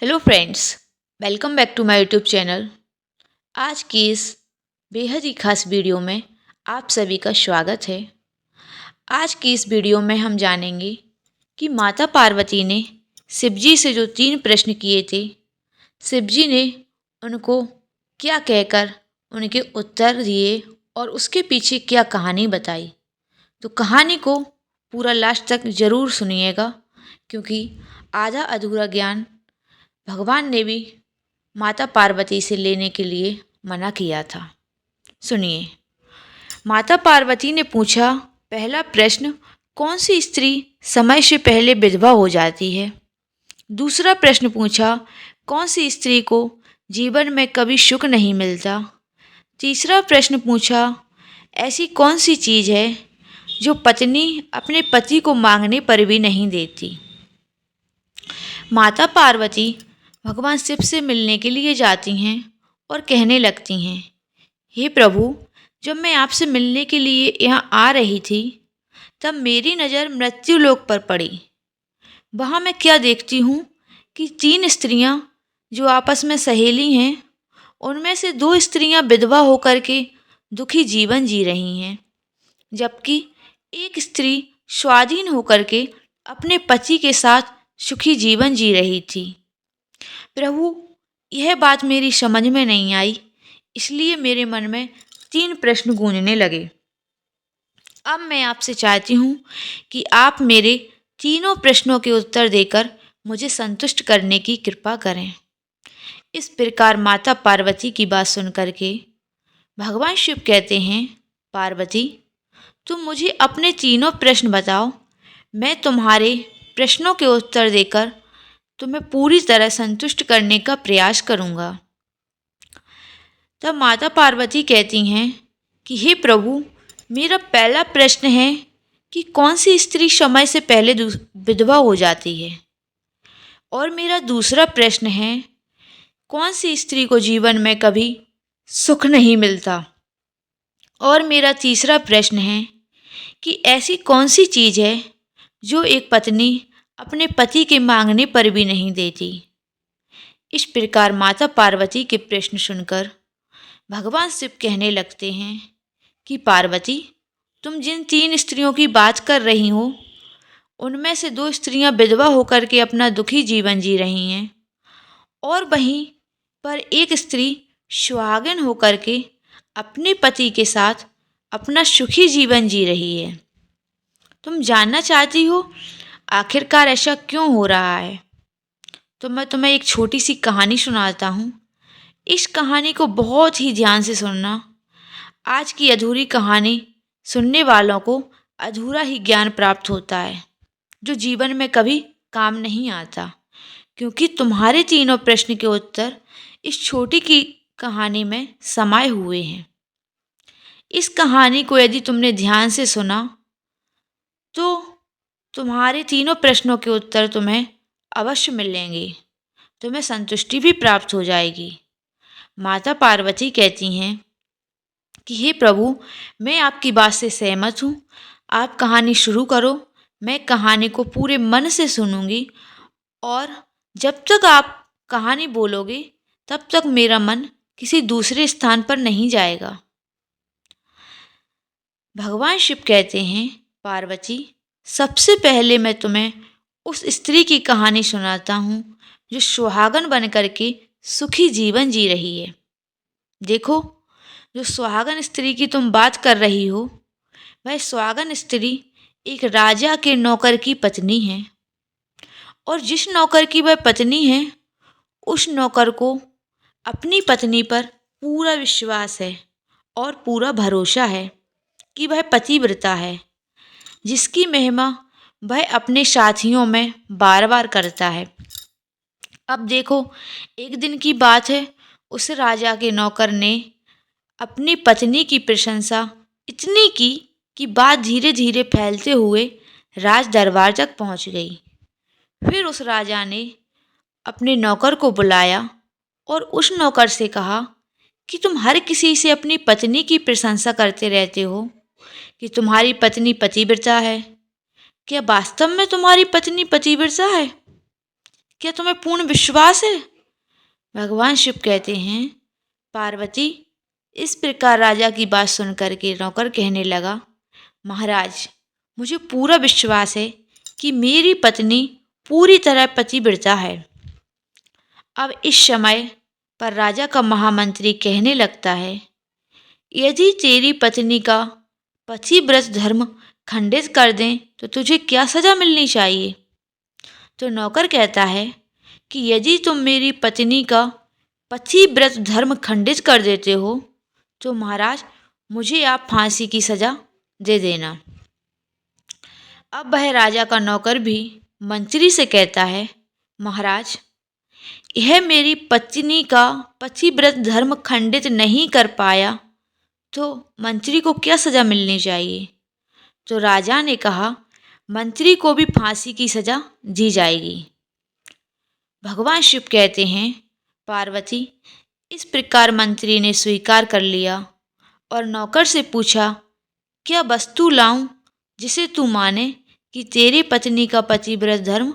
Hello friends, welcome back to my YouTube channel. आज की इस बेहद ही खास वीडियो में आप सभी का स्वागत है। आज की इस वीडियो में हम जानेंगे कि माता पार्वती ने शिव जी से जो 3 प्रश्न किए थे, शिव जी ने उनको क्या कहकर उनके उत्तर दिए और उसके पीछे क्या कहानी बताई। तो कहानी को पूरा लास्ट तक ज़रूर सुनिएगा, क्योंकि आधा अधूरा ज्ञान भगवान ने भी माता पार्वती से लेने के लिए मना किया था। सुनिए। माता पार्वती ने पूछा, पहला प्रश्न, कौन सी स्त्री समय से पहले विधवा हो जाती है? दूसरा प्रश्न पूछा, कौन सी स्त्री को जीवन में कभी सुख नहीं मिलता? तीसरा प्रश्न पूछा, ऐसी कौन सी चीज़ है जो पत्नी अपने पति को मांगने पर भी नहीं देती? माता पार्वती भगवान शिव से मिलने के लिए जाती हैं और कहने लगती हैं, हे प्रभु, जब मैं आपसे मिलने के लिए यहाँ आ रही थी तब मेरी नज़र मृत्यु लोक पर पड़ी। वहाँ मैं क्या देखती हूँ कि 3 स्त्रियाँ जो आपस में सहेली हैं, उनमें से 2 स्त्रियाँ विधवा होकर के दुखी जीवन जी रही हैं, जबकि एक स्त्री स्वाधीन होकर के अपने पति के साथ सुखी जीवन जी रही थी। प्रभु, यह बात मेरी समझ में नहीं आई, इसलिए मेरे मन में 3 प्रश्न गूंजने लगे। अब मैं आपसे चाहती हूँ कि आप मेरे तीनों प्रश्नों के उत्तर देकर मुझे संतुष्ट करने की कृपा करें। इस प्रकार माता पार्वती की बात सुनकर के भगवान शिव कहते हैं, पार्वती, तुम मुझे अपने तीनों प्रश्न बताओ, मैं तुम्हारे प्रश्नों के उत्तर देकर तुम्हें पूरी तरह संतुष्ट करने का प्रयास करूँगा। तब माता पार्वती कहती हैं कि हे प्रभु, मेरा पहला प्रश्न है कि कौन सी स्त्री समय से पहले विधवा हो जाती है, और मेरा दूसरा प्रश्न है, कौन सी स्त्री को जीवन में कभी सुख नहीं मिलता, और मेरा तीसरा प्रश्न है कि ऐसी कौन सी चीज़ है जो एक पत्नी अपने पति के मांगने पर भी नहीं देती। इस प्रकार माता पार्वती के प्रश्न सुनकर भगवान शिव कहने लगते हैं कि पार्वती, तुम जिन 3 स्त्रियों की बात कर रही हो, उनमें से 2 स्त्रियां विधवा होकर के अपना दुखी जीवन जी रही हैं, और वहीं पर एक स्त्री सुहागिन होकर के अपने पति के साथ अपना सुखी जीवन जी रही है। तुम जानना चाहती हो आखिरकार ऐसा क्यों हो रहा है? तो मैं तुम्हें एक छोटी सी कहानी सुनाता हूँ। इस कहानी को बहुत ही ध्यान से सुनना। आज की अधूरी कहानी सुनने वालों को अधूरा ही ज्ञान प्राप्त होता है, जो जीवन में कभी काम नहीं आता, क्योंकि तुम्हारे तीनों प्रश्न के उत्तर इस छोटी की कहानी में समाये हुए हैं। इस कहानी को यदि तुमने ध्यान से सुना तो तुम्हारे तीनों प्रश्नों के उत्तर तुम्हें अवश्य मिलेंगे, तुम्हें संतुष्टि भी प्राप्त हो जाएगी। माता पार्वती कहती हैं कि हे प्रभु, मैं आपकी बात से सहमत हूँ, आप कहानी शुरू करो, मैं कहानी को पूरे मन से सुनूंगी, और जब तक आप कहानी बोलोगे तब तक मेरा मन किसी दूसरे स्थान पर नहीं जाएगा। भगवान शिव कहते हैं, पार्वती, सबसे पहले मैं तुम्हें उस स्त्री की कहानी सुनाता हूँ जो सुहागन बन करके सुखी जीवन जी रही है। देखो, जो सुहागन स्त्री की तुम बात कर रही हो, वह सुहागन स्त्री एक राजा के नौकर की पत्नी है, और जिस नौकर की वह पत्नी है, उस नौकर को अपनी पत्नी पर पूरा विश्वास है और पूरा भरोसा है कि वह पतिव्रता है, जिसकी महिमा वह अपने साथियों में बार बार करता है। अब देखो, एक दिन की बात है, उस राजा के नौकर ने अपनी पत्नी की प्रशंसा इतनी की कि बात धीरे धीरे फैलते हुए राज दरबार तक पहुंच गई। फिर उस राजा ने अपने नौकर को बुलाया और उस नौकर से कहा कि तुम हर किसी से अपनी पत्नी की प्रशंसा करते रहते हो कि तुम्हारी पत्नी पतिव्रता है। क्या वास्तव में तुम्हारी पत्नी पतिव्रता है? क्या तुम्हें पूर्ण विश्वास है? भगवान शिव कहते हैं, पार्वती, इस प्रकार राजा की बात सुन करके नौकर कहने लगा, महाराज, मुझे पूरा विश्वास है कि मेरी पत्नी पूरी तरह पतिव्रता है। अब इस समय पर राजा का महामंत्री कहने लगता है, यदि तेरी पत्नी का पतिव्रत धर्म खंडित कर दें तो तुझे क्या सजा मिलनी चाहिए? तो नौकर कहता है कि यदि तुम मेरी पत्नी का पतिव्रत धर्म खंडित कर देते हो तो महाराज मुझे आप फांसी की सजा दे देना। अब वह राजा का नौकर भी मंत्री से कहता है, महाराज, यह मेरी पत्नी का पतिव्रत धर्म खंडित नहीं कर पाया तो मंत्री को क्या सजा मिलनी चाहिए? तो राजा ने कहा, मंत्री को भी फांसी की सजा दी जाएगी। भगवान शिव कहते हैं, पार्वती, इस प्रकार मंत्री ने स्वीकार कर लिया और नौकर से पूछा, क्या वस्तु लाऊं जिसे तू माने कि तेरी पत्नी का पतिव्रत धर्म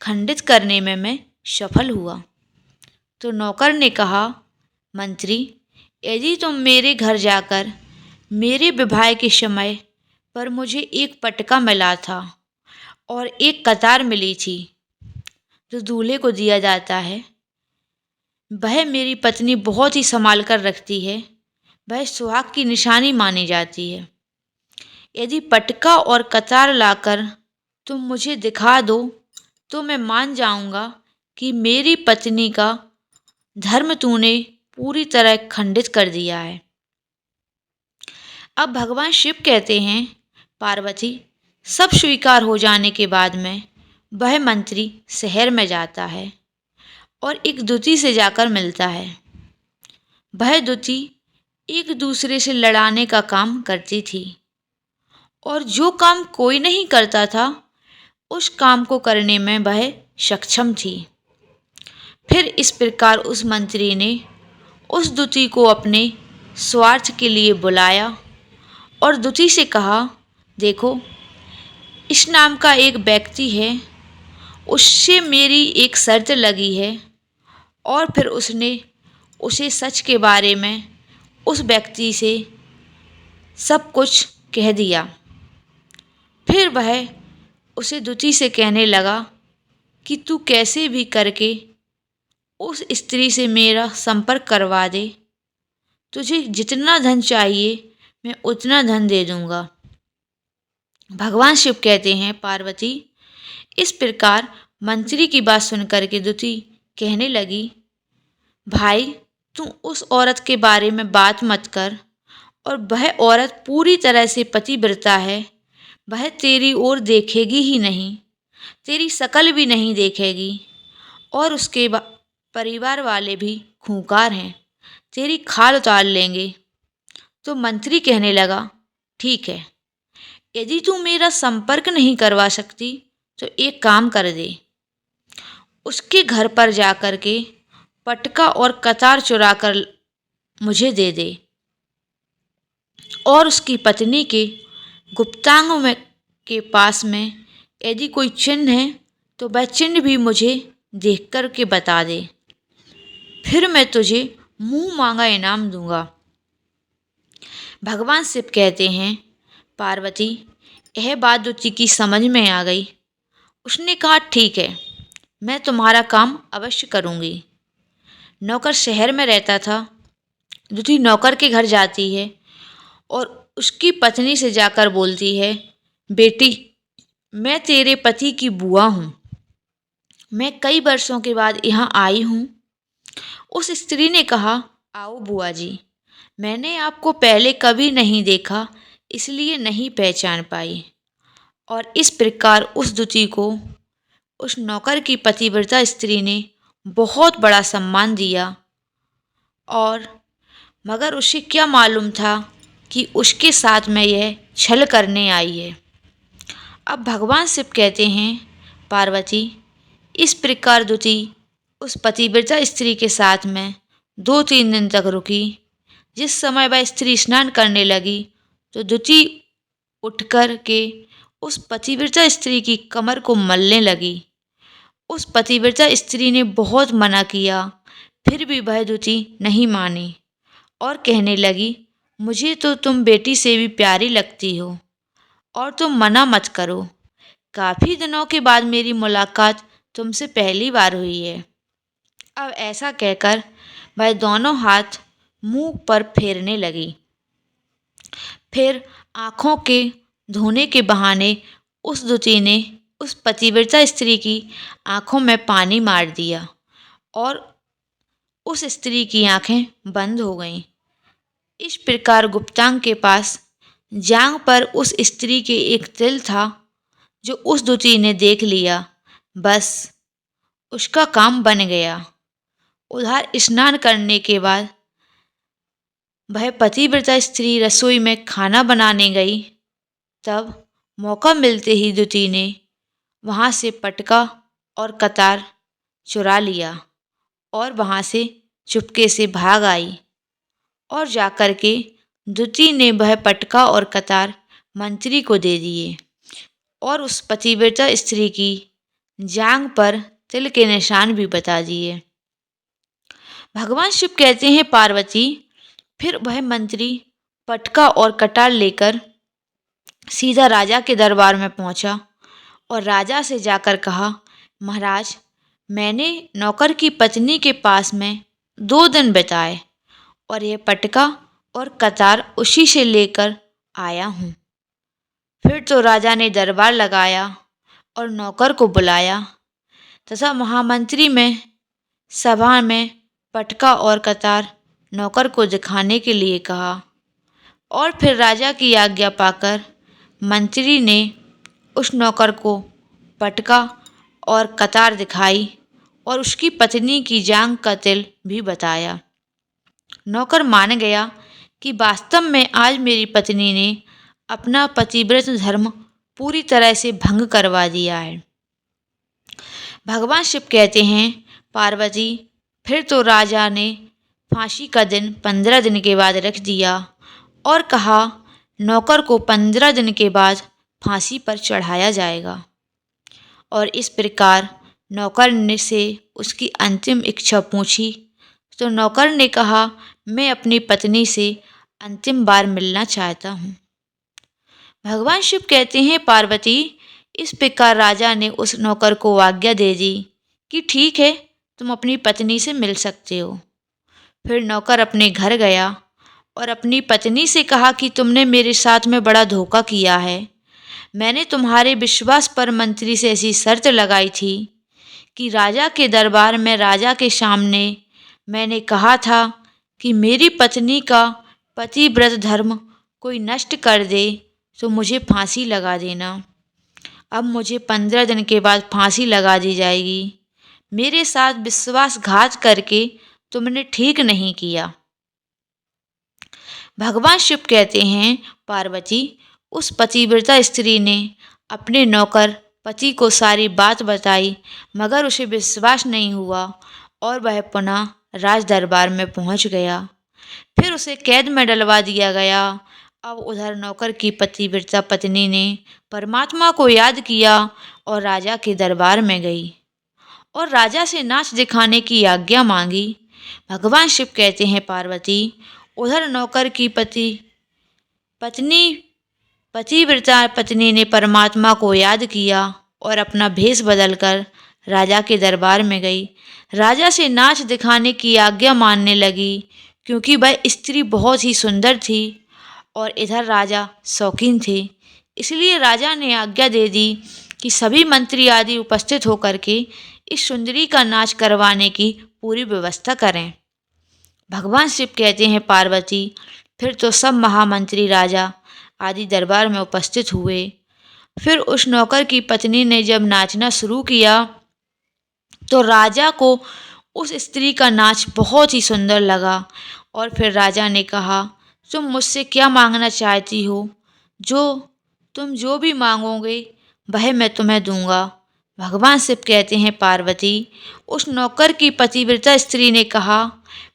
खंडित करने में मैं सफल हुआ? तो नौकर ने कहा, मंत्री, यदि तुम मेरे घर जाकर मेरे विवाह के समय पर मुझे एक पटका मिला था और एक कतार मिली थी जो दूल्हे को दिया जाता है, वह मेरी पत्नी बहुत ही संभाल कर रखती है, वह सुहाग की निशानी मानी जाती है। यदि पटका और कतार लाकर तुम मुझे दिखा दो तो मैं मान जाऊंगा कि मेरी पत्नी का धर्म तूने पूरी तरह खंडित कर दिया है। अब भगवान शिव कहते हैं, पार्वती, सब स्वीकार हो जाने के बाद में वह मंत्री शहर में जाता है और एक दूती से जाकर मिलता है। वह दूती एक दूसरे से लड़ाने का काम करती थी और जो काम कोई नहीं करता था उस काम को करने में वह सक्षम थी। फिर इस प्रकार उस मंत्री ने उस दूती को अपने स्वार्थ के लिए बुलाया और दूती से कहा, देखो, इस नाम का एक व्यक्ति है, उससे मेरी एक शर्त लगी है। और फिर उसने उसे सच के बारे में उस व्यक्ति से सब कुछ कह दिया। फिर वह उसे दूती से कहने लगा कि तू कैसे भी करके उस स्त्री से मेरा संपर्क करवा दे, तुझे जितना धन चाहिए मैं उतना धन दे दूंगा। भगवान शिव कहते हैं, पार्वती, इस प्रकार मंत्री की बात सुनकर के दूती कहने लगी, भाई, तू उस औरत के बारे में बात मत कर, और वह औरत पूरी तरह से पतिव्रता है, वह तेरी ओर देखेगी ही नहीं, तेरी शकल भी नहीं देखेगी, और उसके परिवार वाले भी खूंखार हैं, तेरी खाल उतार लेंगे। तो मंत्री कहने लगा, ठीक है, यदि तू मेरा संपर्क नहीं करवा सकती तो एक काम कर दे, उसके घर पर जाकर के पटका और कतार चुरा कर मुझे दे दे, और उसकी पत्नी के गुप्तांग में के पास में यदि कोई चिन्ह है तो वह चिन्ह भी मुझे देख कर के बता दे, फिर मैं तुझे मुंह मांगा इनाम दूंगा। भगवान शिव कहते हैं, पार्वती, यह बात दूती की समझ में आ गई। उसने कहा, ठीक है, मैं तुम्हारा काम अवश्य करूंगी। नौकर शहर में रहता था। दूती नौकर के घर जाती है और उसकी पत्नी से जाकर बोलती है, बेटी, मैं तेरे पति की बुआ हूँ, मैं कई वर्षों के बाद यहाँ आई हूँ। उस स्त्री ने कहा, आओ बुआ जी, मैंने आपको पहले कभी नहीं देखा, इसलिए नहीं पहचान पाई। और इस प्रकार उस दूती को उस नौकर की पतिव्रता स्त्री ने बहुत बड़ा सम्मान दिया, और मगर उसे क्या मालूम था कि उसके साथ में यह छल करने आई है। अब भगवान शिव कहते हैं, पार्वती, इस प्रकार दूती उस पतिव्रता स्त्री के साथ में 2-3 दिन तक रुकी। जिस समय वह स्त्री स्नान करने लगी तो दूती उठ कर के उस पतिव्रता स्त्री की कमर को मलने लगी उस पतिव्रता स्त्री ने बहुत मना किया, फिर भी वह द्युति नहीं मानी और कहने लगी, मुझे तो तुम बेटी से भी प्यारी लगती हो और तुम मना मत करो। काफ़ी दिनों के बाद मेरी मुलाकात तुमसे पहली बार हुई है। अब ऐसा कहकर वह दोनों हाथ मुंह पर फेरने लगी। फिर आंखों के धोने के बहाने उस द्युति ने उस पतिव्रता स्त्री की आंखों में पानी मार दिया और उस स्त्री की आंखें बंद हो गईं। इस प्रकार गुप्तांग के पास जांघ पर उस स्त्री के एक तिल था जो उस द्युति ने देख लिया। बस उसका काम बन गया। उधर स्नान करने के बाद वह पतिव्रता स्त्री रसोई में खाना बनाने गई। तब मौका मिलते ही द्युति ने वहाँ से पटका और कतार चुरा लिया और वहाँ से चुपके से भाग आई और जाकर के द्युति ने वह पटका और कतार मंत्री को दे दिए और उस पतिव्रता स्त्री की जांघ पर तिल के निशान भी बता दिए। भगवान शिव कहते हैं, पार्वती, फिर वह मंत्री पटका और कटार लेकर सीधा राजा के दरबार में पहुंचा और राजा से जाकर कहा, महाराज, मैंने नौकर की पत्नी के पास में 2 दिन बिताए और यह पटका और कतार उसी से लेकर आया हूँ। फिर तो राजा ने दरबार लगाया और नौकर को बुलाया तथा महामंत्री में सभा में पटका और कतार नौकर को दिखाने के लिए कहा और फिर राजा की आज्ञा पाकर मंत्री ने उस नौकर को पटका और कतार दिखाई और उसकी पत्नी की जांघ का तिल भी बताया। नौकर मान गया कि वास्तव में आज मेरी पत्नी ने अपना पतिव्रत धर्म पूरी तरह से भंग करवा दिया है। भगवान शिव कहते हैं, पार्वती, फिर तो राजा ने फांसी का दिन 15 दिन के बाद रख दिया और कहा, नौकर को 15 दिन के बाद फांसी पर चढ़ाया जाएगा। और इस प्रकार नौकर ने से उसकी अंतिम इच्छा पूछी तो नौकर ने कहा, मैं अपनी पत्नी से अंतिम बार मिलना चाहता हूँ। भगवान शिव कहते हैं, पार्वती, इस प्रकार राजा ने उस नौकर को आज्ञा दे दी कि ठीक है, तुम अपनी पत्नी से मिल सकते हो। फिर नौकर अपने घर गया और अपनी पत्नी से कहा कि तुमने मेरे साथ में बड़ा धोखा किया है। मैंने तुम्हारे विश्वास पर मंत्री से ऐसी शर्त लगाई थी कि राजा के दरबार में राजा के सामने मैंने कहा था कि मेरी पत्नी का पतिव्रत धर्म कोई नष्ट कर दे तो मुझे फांसी लगा देना। अब मुझे 15 दिन के बाद फांसी लगा दी जाएगी। मेरे साथ विश्वासघात करके तुमने ठीक नहीं किया। भगवान शिव कहते हैं, पार्वती, उस पतिव्रता स्त्री ने अपने नौकर पति को सारी बात बताई मगर उसे विश्वास नहीं हुआ और वह पुनः राज दरबार में पहुंच गया। फिर उसे कैद में डलवा दिया गया। अब उधर नौकर की पतिव्रता पत्नी ने परमात्मा को याद किया और राजा के दरबार में गई और राजा से नाच दिखाने की आज्ञा मांगी। भगवान शिव कहते हैं, पार्वती, उधर नौकर की पतिव्रता पत्नी ने परमात्मा को याद किया और अपना भेष बदलकर राजा के दरबार में गई। राजा से नाच दिखाने की आज्ञा मानने लगी क्योंकि वह स्त्री बहुत ही सुंदर थी और इधर राजा शौकीन थे। इसलिए राजा ने आज्ञा दे दी कि सभी मंत्री आदि उपस्थित होकर के इस सुंदरी का नाच करवाने की पूरी व्यवस्था करें। भगवान शिव कहते हैं, पार्वती, फिर तो सब महामंत्री राजा आदि दरबार में उपस्थित हुए। फिर उस नौकर की पत्नी ने जब नाचना शुरू किया तो राजा को उस स्त्री का नाच बहुत ही सुंदर लगा और फिर राजा ने कहा, तुम मुझसे क्या मांगना चाहती हो? तुम जो भी मांगोगे वह मैं तुम्हें दूंगा। भगवान शिव कहते हैं, पार्वती, उस नौकर की पतिव्रता स्त्री ने कहा,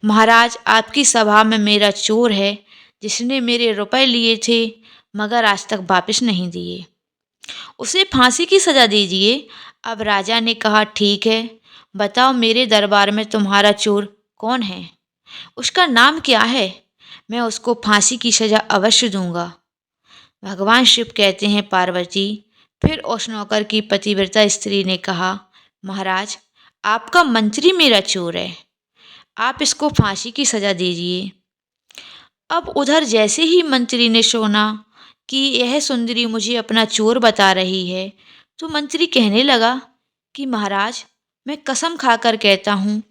महाराज, आपकी सभा में मेरा चोर है जिसने मेरे रुपए लिए थे मगर आज तक वापस नहीं दिए। उसे फांसी की सजा दीजिए। अब राजा ने कहा, ठीक है, बताओ मेरे दरबार में तुम्हारा चोर कौन है, उसका नाम क्या है, मैं उसको फांसी की सजा अवश्य दूंगा। भगवान शिव कहते हैं, पार्वती। फिर उस नौकर की पतिव्रता स्त्री ने कहा, महाराज, आपका मंत्री मेरा चोर है, आप इसको फांसी की सजा दीजिए। अब उधर जैसे ही मंत्री ने सुना कि यह सुंदरी मुझे अपना चोर बता रही है, तो मंत्री कहने लगा कि महाराज, मैं कसम खाकर कहता हूँ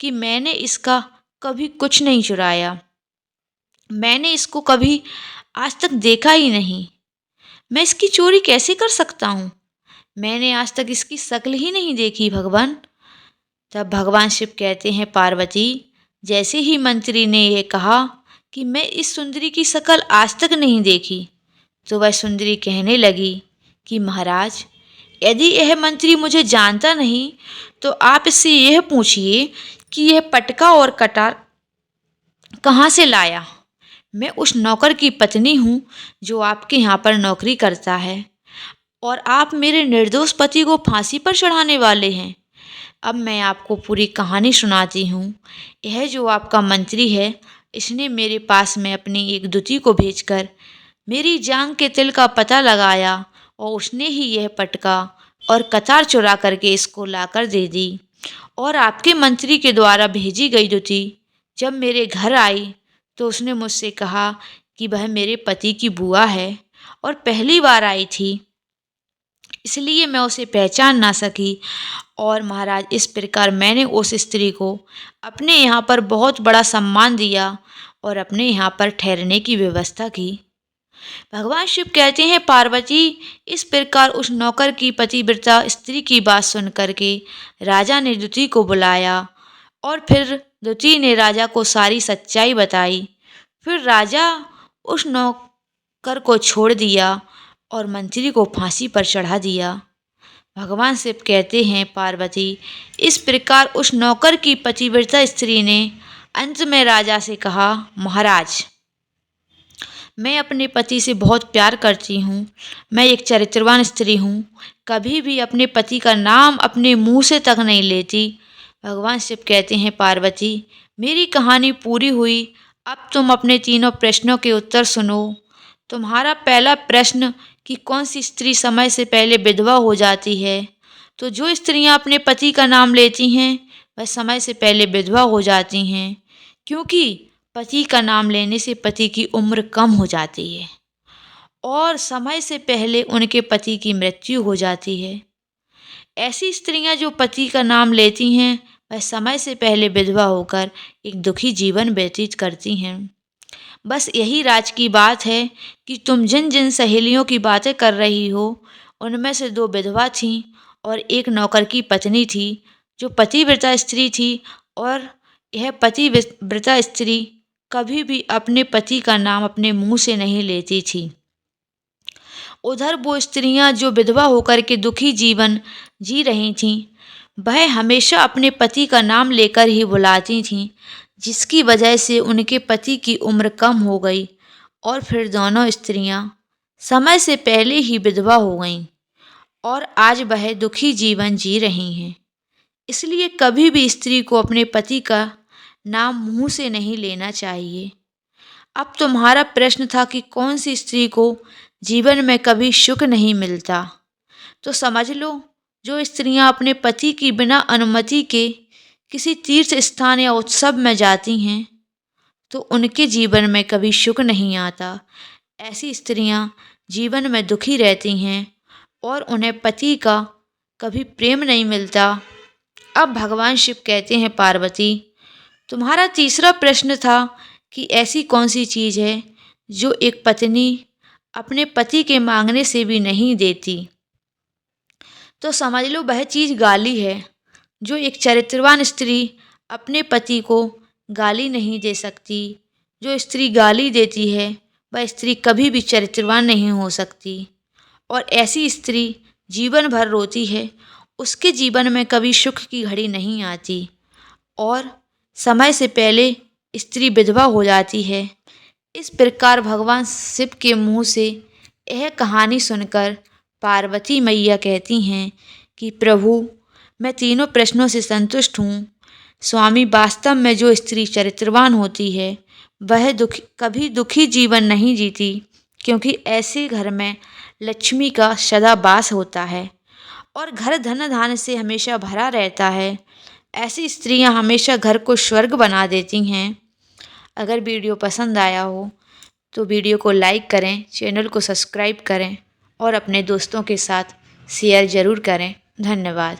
कि मैंने इसका कभी कुछ नहीं चुराया, मैंने इसको कभी आज तक देखा ही नहीं, मैं इसकी चोरी कैसे कर सकता हूँ, मैंने आज तक इसकी शक्ल ही नहीं देखी भगवान। तब भगवान शिव कहते हैं, पार्वती, जैसे ही मंत्री ने यह कहा कि मैं इस सुंदरी की शक्ल आज तक नहीं देखी, तो वह सुंदरी कहने लगी कि महाराज, यदि यह मंत्री मुझे जानता नहीं तो आप इससे यह पूछिए कि यह पटका और कटार कहाँ से लाया। मैं उस नौकर की पत्नी हूँ जो आपके यहाँ पर नौकरी करता है, और आप मेरे निर्दोष पति को फांसी पर चढ़ाने वाले हैं। अब मैं आपको पूरी कहानी सुनाती हूँ। यह जो आपका मंत्री है, इसने मेरे पास में अपनी एक दूती को भेजकर मेरी जांग के तिल का पता लगाया, और उसने ही यह पटका और कतार चुरा करके इसको लाकर दे दी। और आपके मंत्री के द्वारा भेजी गई दूती जब मेरे घर आई तो उसने मुझसे कहा कि वह मेरे पति की बुआ है और पहली बार आई थी, इसलिए मैं उसे पहचान ना सकी। और महाराज, इस प्रकार मैंने उस स्त्री को अपने यहाँ पर बहुत बड़ा सम्मान दिया और अपने यहाँ पर ठहरने की व्यवस्था की। भगवान शिव कहते हैं, पार्वती, इस प्रकार उस नौकर की पतिव्रता स्त्री की बात सुन करके राजा ने दूती को बुलाया, और फिर दूती ने राजा को सारी सच्चाई बताई। फिर राजा उस नौकर को छोड़ दिया और मंत्री को फांसी पर चढ़ा दिया। भगवान शिव कहते हैं, पार्वती, इस प्रकार उस नौकर की पतिव्रता स्त्री ने अंत में राजा से कहा, महाराज, मैं अपने पति से बहुत प्यार करती हूँ, मैं एक चरित्रवान स्त्री हूँ, कभी भी अपने पति का नाम अपने मुंह से तक नहीं लेती। भगवान शिव कहते हैं, पार्वती, मेरी कहानी पूरी हुई, अब तुम अपने तीनों प्रश्नों के उत्तर सुनो। तुम्हारा पहला प्रश्न कि कौन सी स्त्री समय से पहले विधवा हो जाती है, तो जो स्त्रियां अपने पति का नाम लेती हैं वह समय से पहले विधवा हो जाती हैं, क्योंकि पति का नाम लेने से पति की उम्र कम हो जाती है और समय से पहले उनके पति की मृत्यु हो जाती है। ऐसी स्त्रियां जो पति का नाम लेती हैं वह समय से पहले विधवा होकर एक दुखी जीवन व्यतीत करती हैं। बस यही राज की बात है कि तुम जिन जिन सहेलियों की बातें कर रही हो, उनमें से 2 विधवा थीं और एक नौकर की पत्नी थी जो पतिव्रता स्त्री थी, और यह पतिव्रता स्त्री कभी भी अपने पति का नाम अपने मुंह से नहीं लेती थी। उधर वो स्त्रियां जो विधवा होकर के दुखी जीवन जी रही थीं, वह हमेशा अपने पति का नाम लेकर ही बुलाती थीं, जिसकी वजह से उनके पति की उम्र कम हो गई और फिर दोनों स्त्रियां समय से पहले ही विधवा हो गईं और आज वह दुखी जीवन जी रही हैं। इसलिए कभी भी स्त्री को अपने पति का नाम मुंह से नहीं लेना चाहिए। अब तुम्हारा प्रश्न था कि कौन सी स्त्री को जीवन में कभी सुख नहीं मिलता, तो समझ लो, जो स्त्रियां अपने पति की बिना अनुमति के किसी तीर्थ स्थान या उत्सव में जाती हैं तो उनके जीवन में कभी सुख नहीं आता। ऐसी स्त्रियां जीवन में दुखी रहती हैं और उन्हें पति का कभी प्रेम नहीं मिलता। अब भगवान शिव कहते हैं, पार्वती, तुम्हारा तीसरा प्रश्न था कि ऐसी कौन सी चीज़ है जो एक पत्नी अपने पति के मांगने से भी नहीं देती, तो समझ लो वह चीज़ गाली है। जो एक चरित्रवान स्त्री अपने पति को गाली नहीं दे सकती, जो स्त्री गाली देती है वह स्त्री कभी भी चरित्रवान नहीं हो सकती, और ऐसी स्त्री जीवन भर रोती है, उसके जीवन में कभी सुख की घड़ी नहीं आती और समय से पहले स्त्री विधवा हो जाती है। इस प्रकार भगवान शिव के मुंह से यह कहानी सुनकर पार्वती मैया कहती हैं कि प्रभु, मैं तीनों प्रश्नों से संतुष्ट हूँ। स्वामी, वास्तव में जो स्त्री चरित्रवान होती है वह कभी दुखी जीवन नहीं जीती, क्योंकि ऐसे घर में लक्ष्मी का सदा वास होता है और घर धन धान्य से हमेशा भरा रहता है। ऐसी स्त्रियां हमेशा घर को स्वर्ग बना देती हैं। अगर वीडियो पसंद आया हो तो वीडियो को लाइक करें, चैनल को सब्सक्राइब करें और अपने दोस्तों के साथ शेयर ज़रूर करें। धन्यवाद।